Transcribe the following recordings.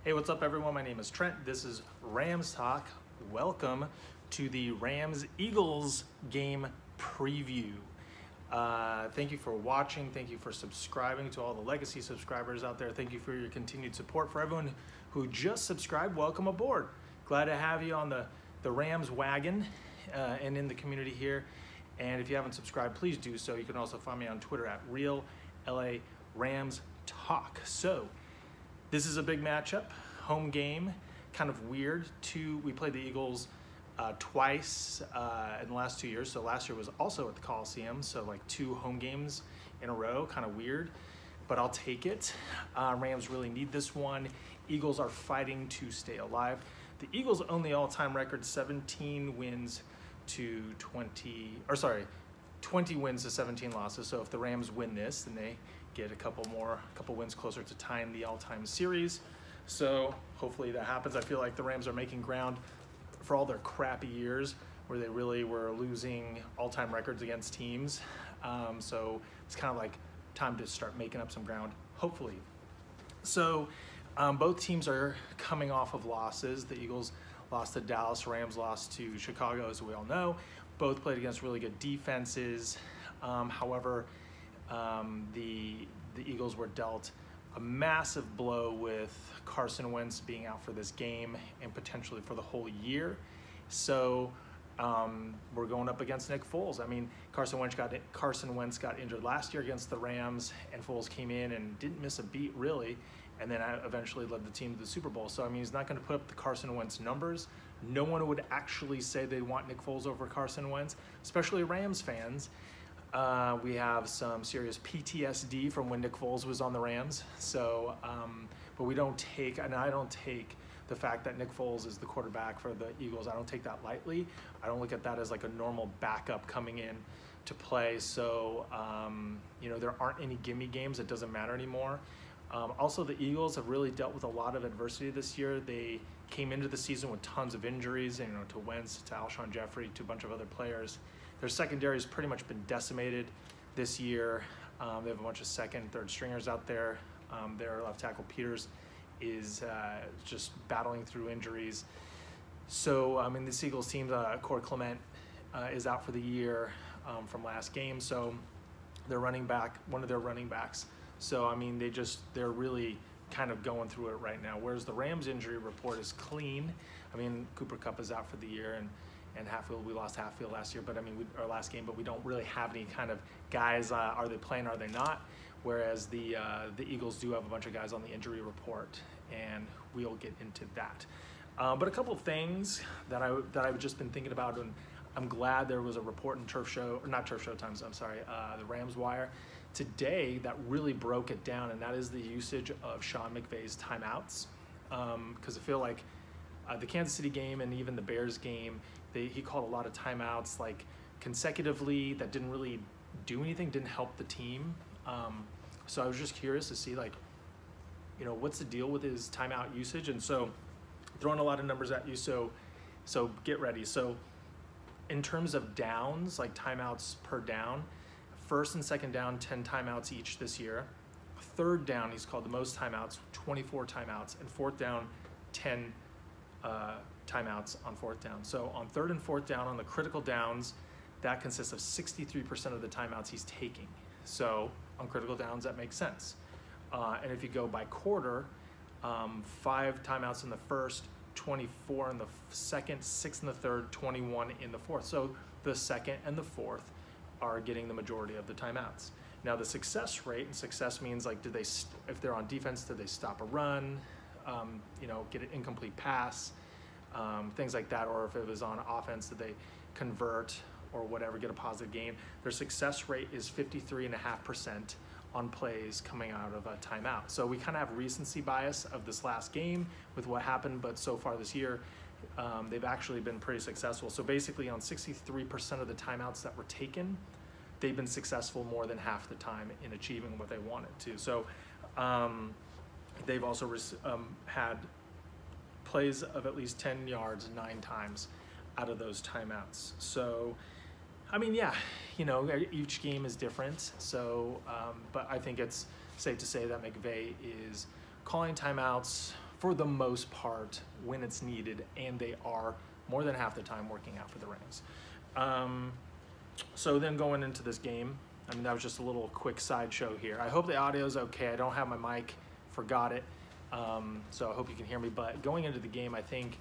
Hey, what's up, everyone? My name is Trent. This is Rams Talk. Welcome to the Rams-Eagles game preview. Thank you for watching. Thank you for subscribing to all the legacy subscribers out there. Thank you for your continued support. For everyone who just subscribed, welcome aboard. Glad to have you on the Rams wagon and in the community here. And if you haven't subscribed, please do so. You can also find me on Twitter at RealLARamsTalk. So, this is a big matchup, home game, kind of weird. We played the Eagles twice in the last 2 years. So last year was also at the Coliseum, so like 2 home games in a row, kind of weird, but I'll take it. Rams really need this one. Eagles are fighting to stay alive. The Eagles own the all-time record, 17 wins to 20 wins to 17 losses. So if the Rams win this, then they get a couple wins closer to tying the all-time series. So hopefully that happens. I feel like the Rams are making ground for all their crappy years where they really were losing all-time records against teams. So it's kind of like time to start making up some ground, hopefully. So both teams are coming off of losses. The Eagles lost to Dallas, Rams lost to Chicago, as we all know. Both played against really good defenses. However, the Eagles were dealt a massive blow with Carson Wentz being out for this game and potentially for the whole year. So we're going up against Nick Foles. I mean, Carson Wentz got injured last year against the Rams, and Foles came in and didn't miss a beat really, and then eventually led the team to the Super Bowl. So I mean, he's not going to put up the Carson Wentz numbers. No one would actually say they want Nick Foles over Carson Wentz, especially Rams fans. We have some serious PTSD from when Nick Foles was on the Rams. So, but I don't take the fact that Nick Foles is the quarterback for the Eagles. I don't take that lightly. I don't look at that as like a normal backup coming in to play. So, there aren't any gimme games. It doesn't matter anymore. Also, the Eagles have really dealt with a lot of adversity this year. They came into the season with tons of injuries, to Wentz, to Alshon Jeffrey, to a bunch of other players. Their secondary has pretty much been decimated this year. They have a bunch of second, third stringers out there. Their left tackle, Peters, is just battling through injuries. So, this Eagles team, Corey Clement, is out for the year from last game. So, one of their running backs. So, they're really kind of going through it right now. Whereas the Rams injury report is clean. Cooper Kupp is out for the year, and Hatfield, we lost Hatfield last year, but our last game, but we don't really have any kind of guys, are they playing, are they not? Whereas the Eagles do have a bunch of guys on the injury report, and we'll get into that. But a couple of things that I've just been thinking about, and I'm glad there was a report in the Rams Wire today that really broke it down, and that is the usage of Sean McVay's timeouts. Because I feel like the Kansas City game and even the Bears game, he called a lot of timeouts like consecutively that didn't really do anything, didn't help the team. So I was just curious to see what's the deal with his timeout usage. And so throwing a lot of numbers at you, so get ready. So in terms of downs, like timeouts per down, first and second down, 10 timeouts each this year. Third down, he's called the most timeouts, 24 timeouts, and fourth down, 10 timeouts on fourth down. So on third and fourth down, on the critical downs, that consists of 63% of the timeouts he's taking. So on critical downs, that makes sense. And if you go by quarter, 5 timeouts in the first, 24 in the second, 6 in the third, 21 in the fourth. So the second and the fourth are getting the majority of the timeouts. Now the success rate, and success means like, if they're on defense, did they stop a run, get an incomplete pass, things like that, or if it was on offense, did they convert or whatever, get a positive gain. Their success rate is 53.5% on plays coming out of a timeout. So we kind of have recency bias of this last game with what happened, but so far this year, they've actually been pretty successful. So basically on 63% of the timeouts that were taken, they've been successful more than half the time in achieving what they wanted to. So they've also had plays of at least 10 yards 9 times out of those timeouts. So, each game is different. So, but I think it's safe to say that McVay is calling timeouts for the most part when it's needed, and they are more than half the time working out for the Rams. So then going into this game, I mean, that was just a little quick sideshow here. I hope the audio is okay. I don't have my mic, forgot it. So I hope you can hear me. But going into the game, I think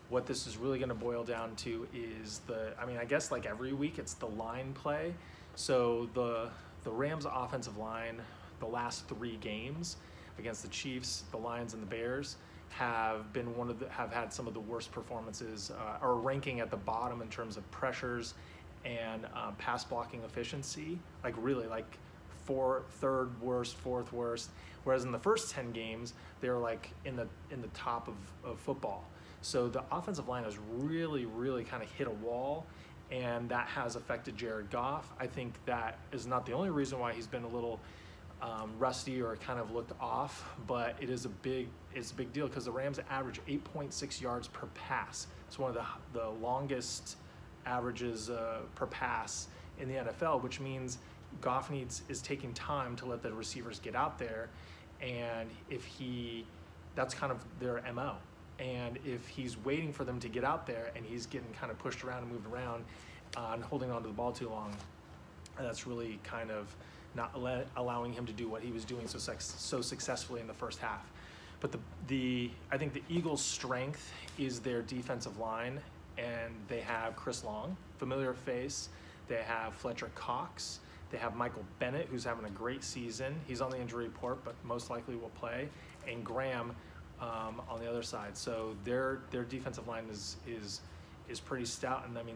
what this is really going to boil down to is I guess like every week, it's the line play. So the Rams offensive line, the last 3 games against the Chiefs, the Lions, and the Bears have been have had some of the worst performances, are ranking at the bottom in terms of pressures and pass blocking efficiency, like really like third worst, fourth worst. Whereas in the first 10 games, they're like in the top of football. So the offensive line has really, really kind of hit a wall, and that has affected Jared Goff. I think that is not the only reason why he's been a little rusty or kind of looked off, but it's a big deal because the Rams average 8.6 yards per pass. It's one of the longest averages per pass in the NFL, which means Goff is taking time to let the receivers get out there, and that's kind of their MO. And if he's waiting for them to get out there and he's getting kind of pushed around and moved around and holding onto the ball too long, that's really kind of not allowing him to do what he was doing so successfully in the first half. But I think the Eagles' strength is their defensive line, and they have Chris Long, familiar face. They have Fletcher Cox. They have Michael Bennett, who's having a great season. He's on the injury report, but most likely will play. And Graham on the other side. So their defensive line is pretty stout, and I mean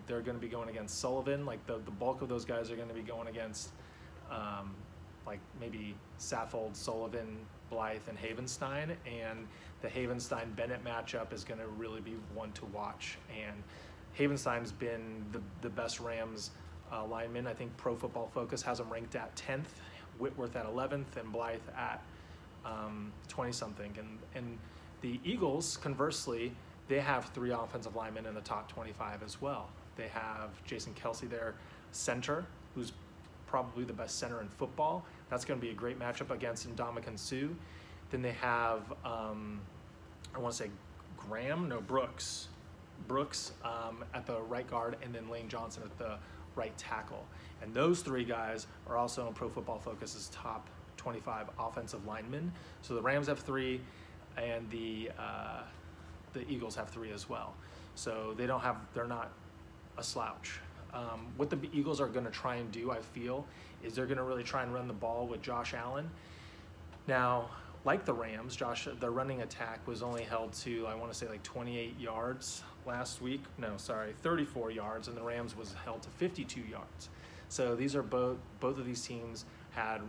they're gonna be going against Sullivan. Like the bulk of those guys are going to be going against like maybe Saffold, Sullivan, Blythe, and Havenstein. And the Havenstein-Bennett matchup is going to really be one to watch. And Havenstein's been the best Rams lineman. I think Pro Football Focus has him ranked at 10th, Whitworth at 11th, and Blythe at 20-something. And the Eagles, conversely, they have 3 offensive linemen in the top 25 as well. They have Jason Kelsey, their center, who's probably the best center in football. That's going to be a great matchup against Ndamukong Suh. Then they have, I want to say Brooks at the right guard, and then Lane Johnson at the right tackle. And those 3 guys are also in Pro Football Focus's top 25 offensive linemen. So the Rams have 3, and the Eagles have 3 as well. So they're not a slouch. What the Eagles are going to try and do, I feel, is they're going to really try and run the ball with Josh Allen. Now, like the Rams, their running attack was only held to, I want to say, like 28 yards last week. No, sorry, 34 yards, and the Rams was held to 52 yards. So these are both of these teams had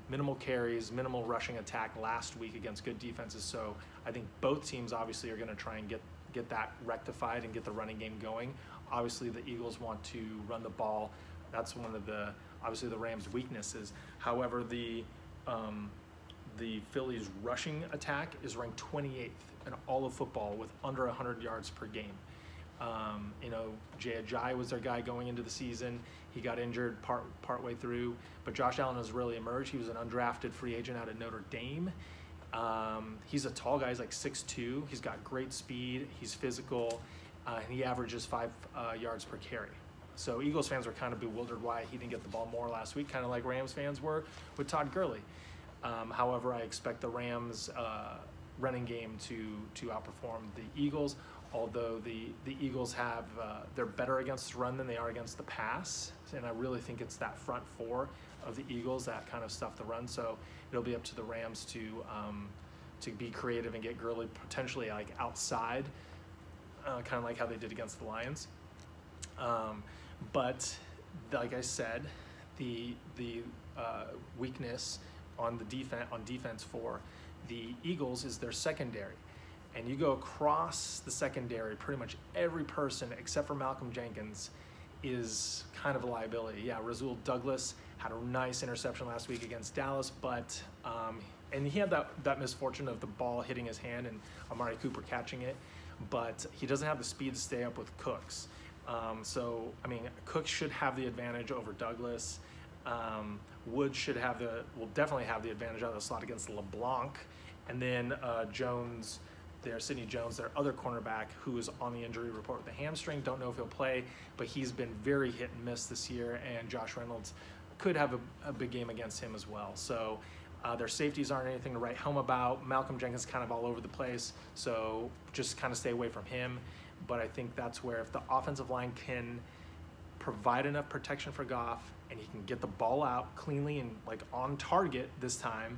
minimal carries, minimal rushing attack last week against good defenses. So I think both teams obviously are going to try and get that rectified and get the running game going. Obviously, the Eagles want to run the ball. That's one of the Rams' weaknesses. However, the Phillies' rushing attack is ranked 28th in all of football with under 100 yards per game. Jay Ajayi was their guy going into the season. He got injured partway through, but Josh Allen has really emerged. He was an undrafted free agent out of Notre Dame. He's a tall guy. He's like 6'2". He's got great speed. He's physical. And he averages 5 yards per carry. So Eagles fans were kind of bewildered why he didn't get the ball more last week, kind of like Rams fans were with Todd Gurley. However, I expect the Rams running game to outperform the Eagles, although the Eagles they're better against the run than they are against the pass. And I really think it's that front 4 of the Eagles that kind of stuff the run. So it'll be up to the Rams to be creative and get Gurley potentially like outside, kind of like how they did against the Lions. But like I said, the weakness on defense for the Eagles is their secondary. And you go across the secondary, pretty much every person except for Malcolm Jenkins is kind of a liability. Yeah, Rasul Douglas had a nice interception last week against Dallas, but and he had that misfortune of the ball hitting his hand and Amari Cooper catching it, but he doesn't have the speed to stay up with Cooks. So, I mean, Cooks should have the advantage over Douglas. Wood will definitely have the advantage out of the slot against LeBlanc. And then Sidney Jones, their other cornerback, who is on the injury report with a hamstring. Don't know if he'll play, but he's been very hit and miss this year, and Josh Reynolds could have a big game against him as well. So their safeties aren't anything to write home about. Malcolm Jenkins kind of all over the place, so just kind of stay away from him. But I think that's where if the offensive line can provide enough protection for Goff and he can get the ball out cleanly and like on target this time,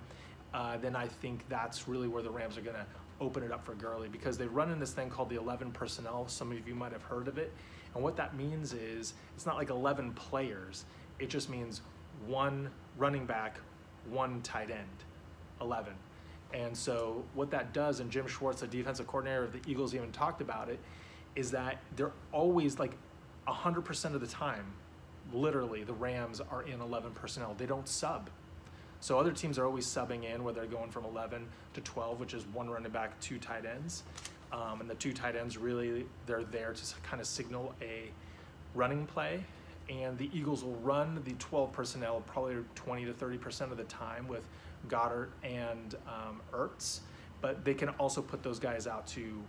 then I think that's really where the Rams are going to open it up for Gurley, because they run in this thing called the 11 personnel. Some of you might have heard of it. And what that means is it's not like 11 players. It just means one running back, one tight end, 11. And so what that does, and Jim Schwartz, the defensive coordinator of the Eagles, even talked about it, is that they're always like 100% of the time, literally, the Rams are in 11 personnel. They don't sub. So other teams are always subbing in, where they're going from 11 to 12, which is one running back, two tight ends. And the two tight ends, really, they're there to kind of signal a running play. And the Eagles will run the 12 personnel probably 20 to 30% of the time with Goddard and Ertz. But they can also put those guys out to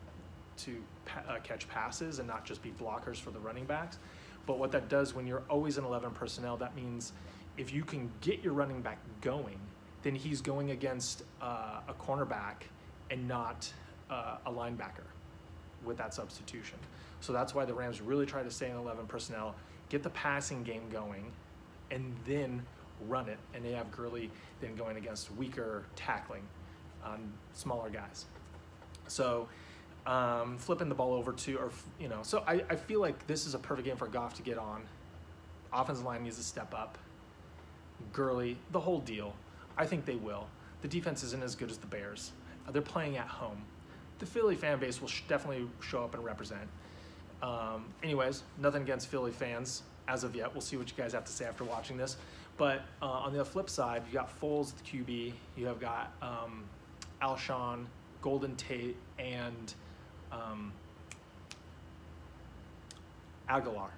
catch passes and not just be blockers for the running backs. But what that does when you're always in 11 personnel, that means if you can get your running back going, then he's going against a cornerback and not a linebacker with that substitution. So that's why the Rams really try to stay in 11 personnel, get the passing game going, and then run it. And they have Gurley then going against weaker tackling on smaller guys. So flipping the ball over to, so I feel like this is a perfect game for Goff to get on. Offensive line needs to step up. Gurley, the whole deal. I think they will. The defense isn't as good as the Bears. They're playing at home. The Philly fan base will definitely show up and represent. Anyways, nothing against Philly fans as of yet. We'll see what you guys have to say after watching this. But on the flip side, you got Foles at the QB. You have got Alshon, Golden Tate, and Aguilar.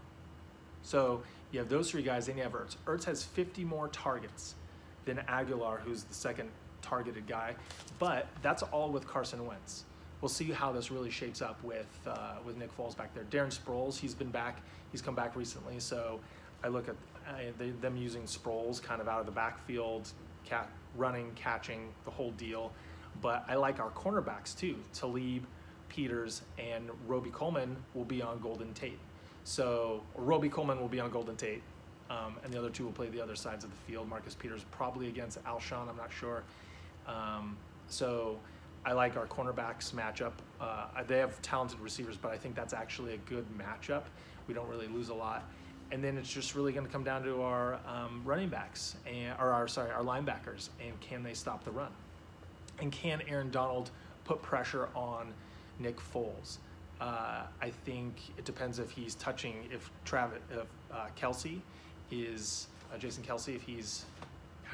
So you have those three guys, then you have Ertz. Ertz has 50 more targets than Aguilar, who's the second targeted guy, but that's all with Carson Wentz. We'll see how this really shapes up with Nick Foles back there. Darren Sproles, he's been back. He's come back recently, so I look at them using Sproles kind of out of the backfield, running, catching, the whole deal. But I like our cornerbacks too. Talib, Peters, and Roby Coleman will be on Golden Tate. So Roby Coleman will be on Golden Tate, and the other two will play the other sides of the field. Marcus Peters probably against Alshon, I'm not sure. So I like our cornerbacks matchup. They have talented receivers, but I think that's actually a good matchup. We don't really lose a lot. And then it's just really going to come down to our running backs, our linebackers, and can they stop the run? And can Aaron Donald put pressure on Nick Foles? I think it depends if he's touching, if Kelsey is, Jason Kelsey, if he's,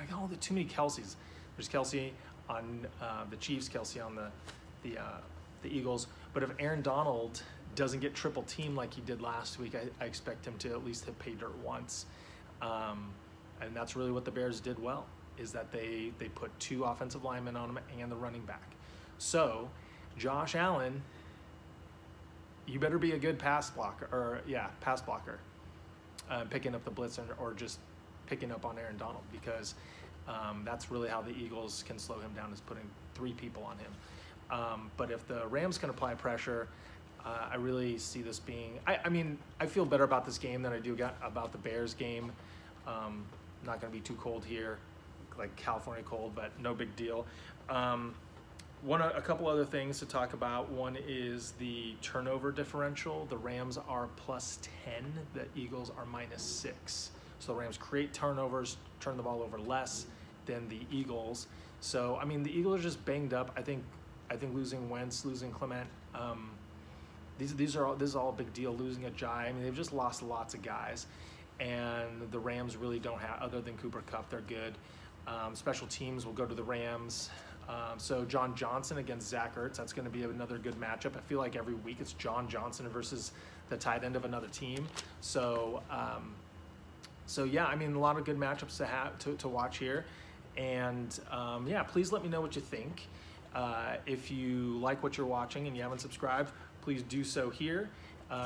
I got too many Kelseys. There's Kelsey on the Chiefs, Kelsey on the Eagles. But if Aaron Donald doesn't get triple teamed like he did last week, I expect him to at least hit pay dirt once. And that's really what the Bears did well, is that they put two offensive linemen on him and the running back. So Josh Allen, you better be a good pass blocker, picking up the blitz or just picking up on Aaron Donald, because that's really how the Eagles can slow him down, is putting three people on him. But if the Rams can apply pressure, I really see this being, I feel better about this game than I do about the Bears game. Not going to be too cold here, like California cold, but no big deal. A couple other things to talk about. One is the turnover differential. The Rams are +10. The Eagles are -6. So the Rams create turnovers, turn the ball over less than the Eagles. So the Eagles are just banged up. I think losing Wentz, losing Clement, this is all a big deal. Losing Ajayi, they've just lost lots of guys, and the Rams really don't have, other than Cooper Kupp, they're good. Special teams will go to the Rams. So John Johnson against Zach Ertz, that's going to be another good matchup. I feel like every week it's John Johnson versus the tight end of another team. So yeah, a lot of good matchups to watch here. And please let me know what you think. If you like what you're watching and you haven't subscribed, please do so here.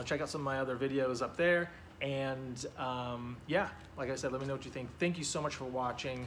Check out some of my other videos up there. And yeah, like I said, let me know what you think. Thank you so much for watching.